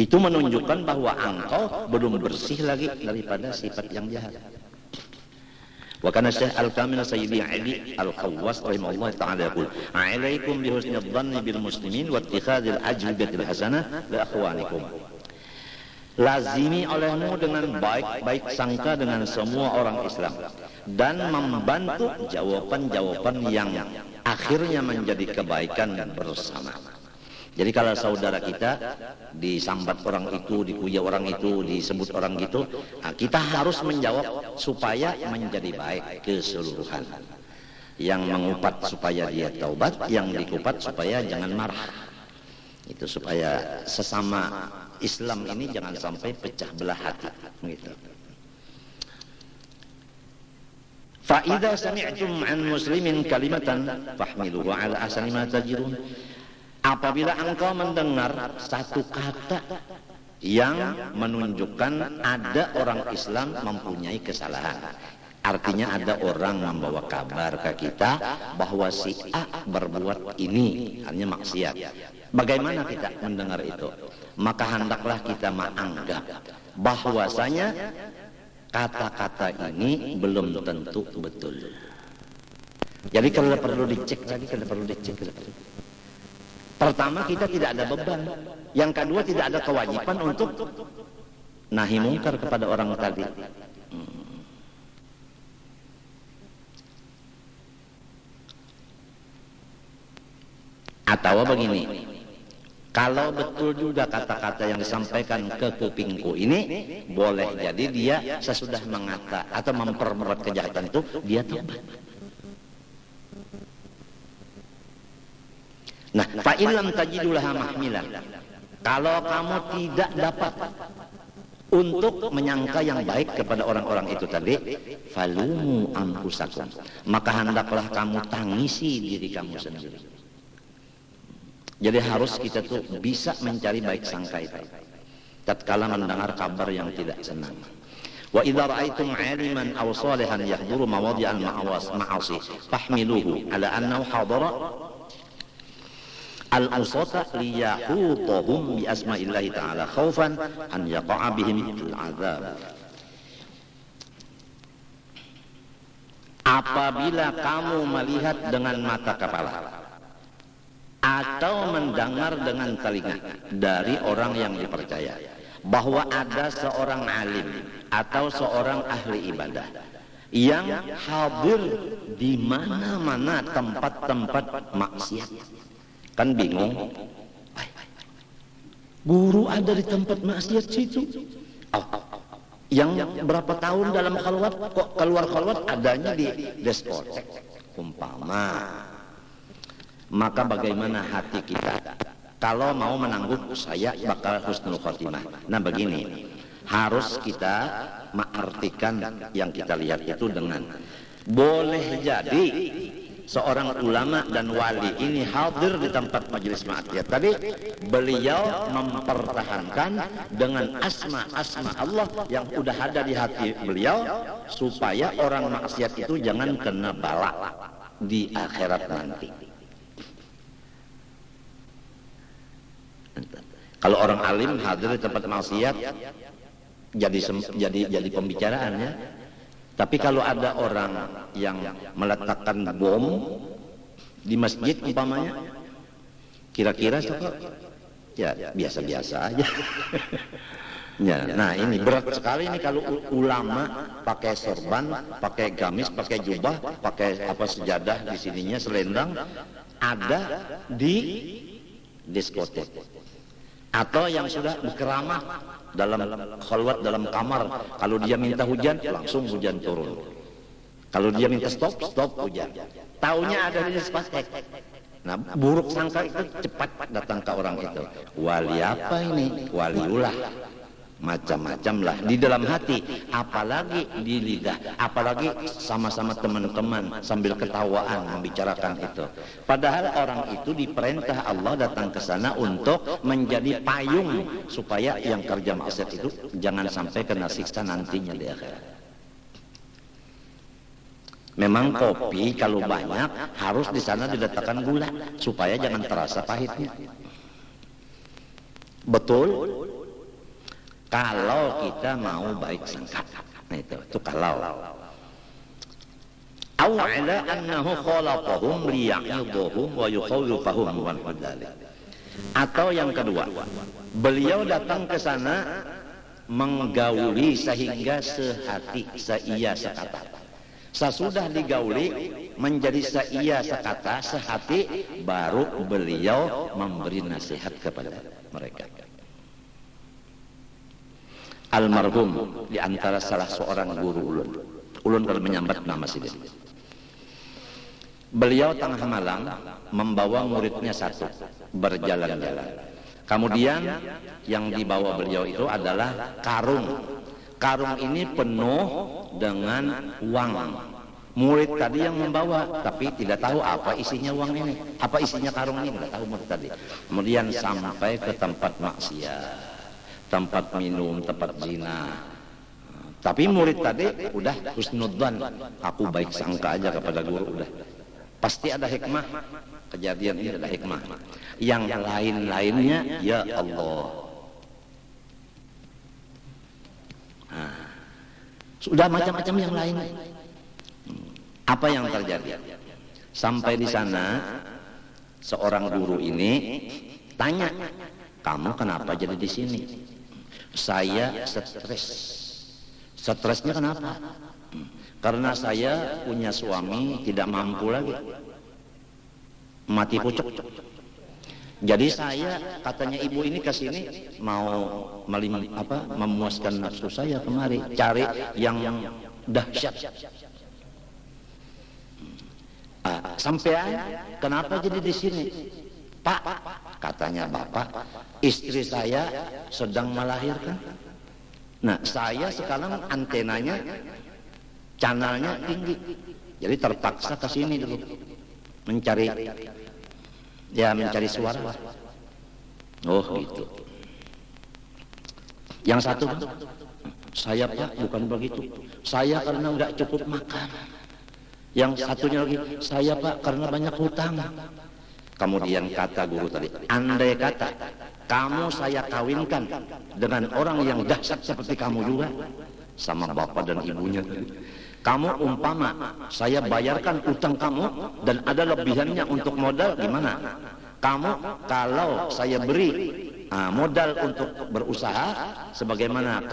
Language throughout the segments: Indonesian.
Itu menunjukkan bahwa engkau belum bersih lagi daripada sifat yang jahat. Wa kana Syekh Al-Kamil Sayyidi Ali Al-Khawwas rahimahullah ta'ala yaqul, "Alaikum bi husnil dhanni bil muslimin wa ittikhadil ajwibatil hasanah li akhwanikum." Lazimi olehmu dengan baik-baik sangka dengan semua orang Islam dan membantu jawaban-jawaban yang akhirnya menjadi kebaikan bersama. Jadi kalau saudara kita disambat orang itu, dikuya orang itu, disebut orang gitu, nah kita harus menjawab supaya menjadi baik keseluruhan. Yang mengupat supaya dia taubat, yang dikupat supaya jangan marah. Itu supaya sesama Islam ini jangan sampai pecah belah hati. Gitu. Fa idza sami'tum 'an muslimin kalimatan fahmiluhu 'ala ahsani ma tajidun. Apabila engkau mendengar satu kata yang menunjukkan ada orang Islam mempunyai kesalahan, artinya ada orang membawa kabar ke kita bahwa si A berbuat ini, hanya maksiat. Bagaimana kita mendengar itu? Maka hendaklah kita menganggap bahwasanya kata-kata ini belum tentu betul. Jadi kalau perlu dicek lagi, kalau perlu dicek lagi. Pertama, kita tidak ada beban. Yang kedua, tidak ada kewajiban untuk nahi mungkar kepada orang tadi. Atau begini, kalau betul juga kata-kata yang disampaikan ke kupingku ini, boleh jadi dia sesudah mengata atau memperbuat kejahatan itu, dia tobat. Nah, fa illam tajidulaha mahmilan. Kalau kamu tidak dapat untuk menyangka yang baik kepada orang-orang itu tadi, falumu anfusakum. Maka hendaklah kamu tangisi diri kamu sendiri. Jadi harus kita tuh bisa mencari baik sangka itu tatkala mendengar kabar yang tidak senang. Wa idza ra'aitum 'aliman aw salihan yahduru mawadhi'al ma'asi fahmiluhu 'ala annahu hadara al-usata liyahutahum bi asma'illahi ta'ala khaufan an yaqa'a bihim al-'adzab. Apabila kamu melihat dengan mata kepala atau mendengar dengan telinga dari orang yang dipercaya bahwa ada seorang alim atau seorang ahli ibadah yang hadir di mana-mana tempat-tempat maksiat, kan bingung, guru ada di tempat maksiat situ, yang berapa tahun dalam khalwat kok keluar adanya di diskotek umpama. Maka bagaimana hati kita kalau mau menangguh saya bakal husnul khotimah? Nah begini, harus kita mengartikan yang kita lihat itu dengan boleh jadi seorang ulama dan wali ini hadir di tempat majelis maksiat tadi, beliau mempertahankan dengan asma-asma Allah yang udah ada di hati beliau supaya orang maksiat itu jangan kena bala di akhirat nanti. Kalau orang alim hadir di tempat maksiat jadi pembicaraan ya. Tapi kalau ada orang yang meletakkan bom di masjid umpamanya, kira-kira ya biasa-biasa aja. Ya, nah ini berat sekali ini kalau ulama pakai sorban, pakai gamis, pakai jubah, pakai apa sejadah di sininya selendang ada di diskotek. Atau yang sudah berkeramah dalam khalwat dalam kamar, kalau dia minta hujan langsung hujan turun, kalau dia minta stop hujan, taunya ada di diskotek. Nah buruk sangka itu cepat datang ke orang itu. Wali apa ini? Waliullah. Macam-macam lah di dalam hati, apalagi di lidah, apalagi sama-sama teman-teman sambil ketawaan membicarakan itu. Padahal orang itu diperintah Allah datang ke sana untuk menjadi payung supaya yang kerja maksiat itu jangan sampai kena siksa nantinya di akhirat. Memang kopi kalau banyak harus di sana diletakkan gula supaya jangan terasa pahitnya. Betul? Kalau kita mau baik sangka. Nah itu kalau. Aw ala annahu khalaqahum liya'idhahum wa yukhawwifahum wa dzalik. Atau yang kedua, beliau datang ke sana menggauli sehingga sehati, seia, sekata. Sesudah digauli menjadi seia, sekata, sehati, baru beliau memberi nasihat kepada mereka. Almarhum di antara salah seorang guru ulun. Ulun kalau menyambat nama sidin. Beliau tengah malam membawa muridnya satu berjalan-jalan. Kemudian yang dibawa beliau itu adalah karung. Karung ini penuh dengan uang. Murid tadi yang membawa, tapi tidak tahu apa isinya uang ini, apa isinya karung ini, tidak tahu murid tadi. Kemudian sampai ke tempat maksiat, tempat minum, tempat zina. Tapi murid tadi udah husnudzan, aku baik sangka aja kepada guru, udah. Pasti ada hikmah, kejadian ini ada hikmah. Yang lain-lainnya, ya Allah. Nah, sudah macam-macam yang lain. Apa yang terjadi? Sampai di sana, seorang guru ini tanya, kamu kenapa jadi di sini? Saya stres. Stresnya kenapa? Karena saya punya suami tidak mampu lagi, mati pucuk. Jadi saya, katanya ibu ini ke sini mau memuaskan nafsu saya kemari, cari yang dahsyat. Sampean kenapa jadi di sini? Pak, katanya bapak, istri saya sedang melahirkan. Nah, saya sekarang antenanya, channelnya tinggi, jadi terpaksa ke sini dulu mencari suara. Oh gitu. Yang satu, saya Pak bukan begitu, saya karena nggak cukup makan. Yang satunya lagi, saya Pak karena banyak hutang. Kemudian kata guru tadi, andai kata kamu saya kawinkan dengan orang yang dahsyat seperti kamu juga, sama bapak dan ibunya tadi, kamu umpama saya bayarkan utang kamu dan ada lebihannya untuk modal, gimana? Kamu kalau saya beri modal untuk berusaha sebagaimana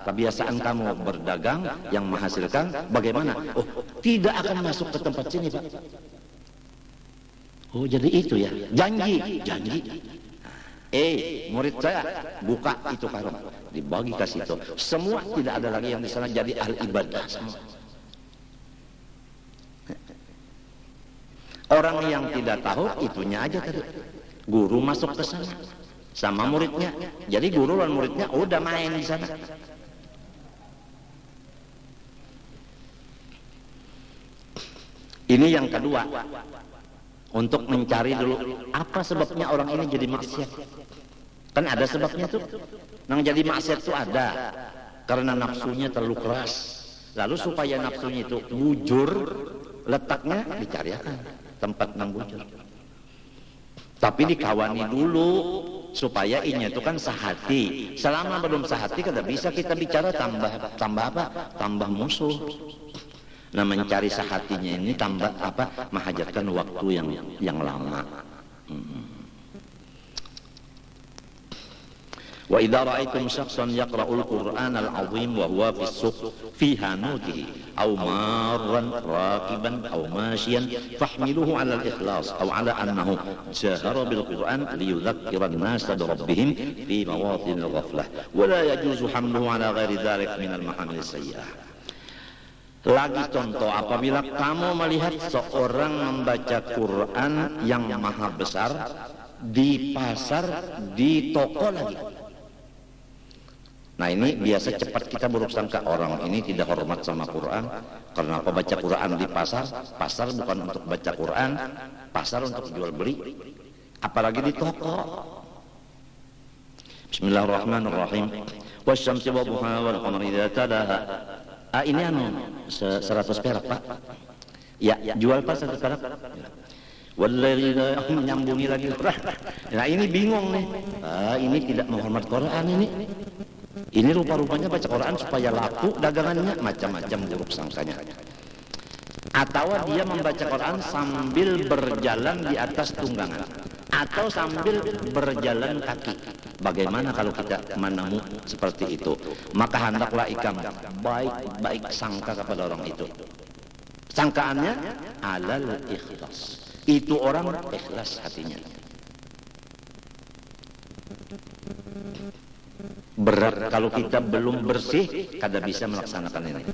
kebiasaan kamu berdagang yang menghasilkan, bagaimana? Oh, tidak akan masuk ke tempat sini, Pak. Oh, jadi itu ya, janji. Murid saya buka itu karung, dibagi kasih itu. Semua tidak ada lagi yang di sana jadi ahli ibadah semua. Orang yang tidak tahu itunya aja tadi. Guru masuk ke sana sama muridnya. Jadi guru dan muridnya udah main di sana. Ini yang kedua. Untuk mencari dulu apa sebabnya orang ini jadi maksiat. Kan ada sebabnya tuh. Yang jadi maksiat tuh ada karena nafsunya terlalu keras. Lalu supaya nafsunya itu bujur, letaknya dicarikan tempat yang bujur. Tapi dikawani dulu supaya inya itu kan sehati. Selama belum sehati kada bisa kita bicara tambah musuh. Nah, mencari sehatinya ini menghajatkan waktu yang lama. Wa idza ra'aytum syakhsan yaqra'ul Qur'anal 'azim wa huwa fi hanutihi aw marran rakiban aw mashiyan fahmiluhu 'ala al-ikhlas aw 'ala annahu jahara bil Qur'an liyudhakkira an-nasa bi rabbihim fi mawatin al-ghaflah wa la yajuzu hamluhu 'ala ghairi dhalik min al-mahamil sayyi'ah. Lagi contoh, apabila kamu melihat seorang membaca Quran yang maha besar di pasar, di toko lagi. Nah, ini biasa cepat kita buruk sangka, orang ini tidak hormat sama Quran karena apa baca Quran di pasar. Pasar bukan untuk baca Quran, pasar untuk jual beli, apalagi di toko. Bismillahirrahmanirrahim. Wasyamsi wa duhaha wal qamari idza talaha. Ini 100 perak, Pak. Ya, jual Pak 100 perak. Walladzina menyambungi lagi Quran. Nah ini bingung nih. Ini tidak menghormat Quran ini. Ini rupa-rupanya baca Quran supaya laku dagangannya, macam-macam buruk sangkanya. Atau dia membaca Quran sambil berjalan di atas tunggangan, atau sambil berjalan kaki. Bagaimana kalau kita menemu seperti itu? Maka hendaklah ikam baik-baik sangka kepada orang itu. Sangkaannya alal ikhlas. Itu orang ikhlas hatinya. Berat kalau kita belum bersih, kada bisa melaksanakan ini.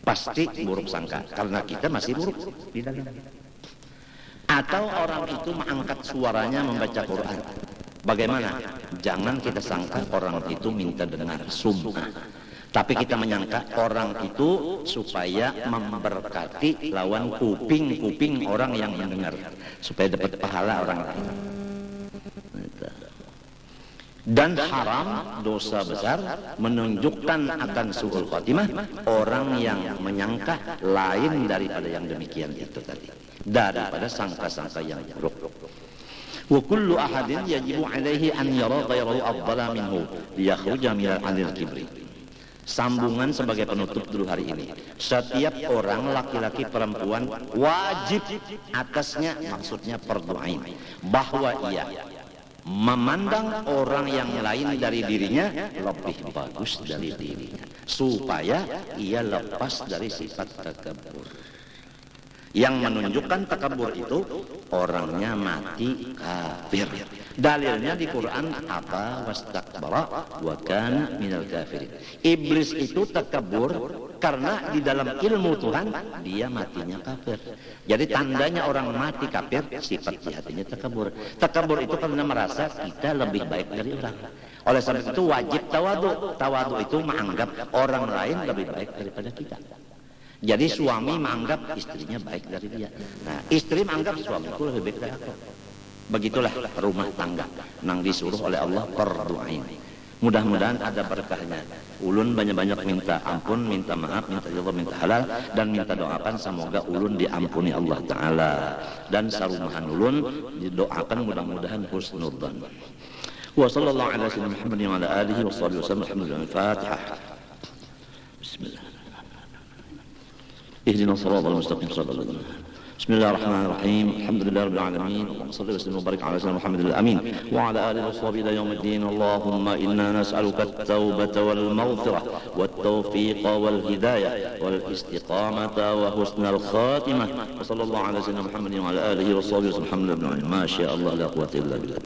Pasti buruk sangka karena kita masih buruk di dalam. Atau orang itu mengangkat suaranya membaca Quran. Bagaimana? Jangan kita sangka orang itu minta dengar sumpah. Tapi kita menyangka orang itu supaya memberkati lawan kuping-kuping orang yang mendengar, supaya dapat pahala orang lain. Dan haram, dosa besar, menunjukkan akan su'ul khatimah orang yang menyangka lain daripada yang demikian itu tadi, daripada sangka-sangka yang buruk. Wa kullu ahadin yajibu alaihi an yara ghayrahu afdala minhu liyakhruja minal 'anil kibri. Sambungan sebagai penutup dulu hari ini. Setiap orang laki-laki perempuan wajib atasnya, maksudnya fardu'ain, bahwa ia memandang orang yang lain dari dirinya lebih bagus dari dirinya, supaya ia lepas dari sifat takabur. Yang menunjukkan takabur itu orangnya mati kafir. Dalilnya di Quran apa? Wastakbara wa kana minal kafirin. Iblis itu takabur karena di dalam ilmu Tuhan dia matinya kafir. Jadi tandanya orang mati kafir, sifat di hatinya takabur. Takabur itu karena merasa kita lebih baik dari orang. Oleh sebab itu wajib tawadu. Tawadu itu menganggap orang lain lebih baik daripada kita. Jadi suami menganggap istrinya baik dari dia. Nah, istri menganggap suamiku lebih baik dari aku. Begitulah rumah tangga nang disuruh oleh Allah fardu'ain. Mudah-mudahan ada berkahnya. Ulun banyak-banyak minta ampun, minta maaf, minta ridha, minta halal, dan minta doakan semoga ulun diampuni Allah Ta'ala. Dan sarumahan ulun didoakan mudah-mudahan husnudzan. Wa sallallahu ala sayyidina Muhammadin wa ala alihi wa sahbihi wa sallam. Alhamdulillah. Fatihah. Bismillah. اهدنا الصراط المستقيم صراط الذين بسم الله الرحمن الرحيم الحمد لله رب العالمين اللهم صل وسلم وبارك على سيدنا محمد الامين وعلى اله وصحبه الى يوم الدين اللهم انا نسالك التوبه والمغفره والتوفيق والهدايه والاستقامه وحسن الخاتمه وصلى الله على سيدنا محمد وعلى اله وصحبه وسلم الحمد لله ما شاء الله لا قوه الا بالله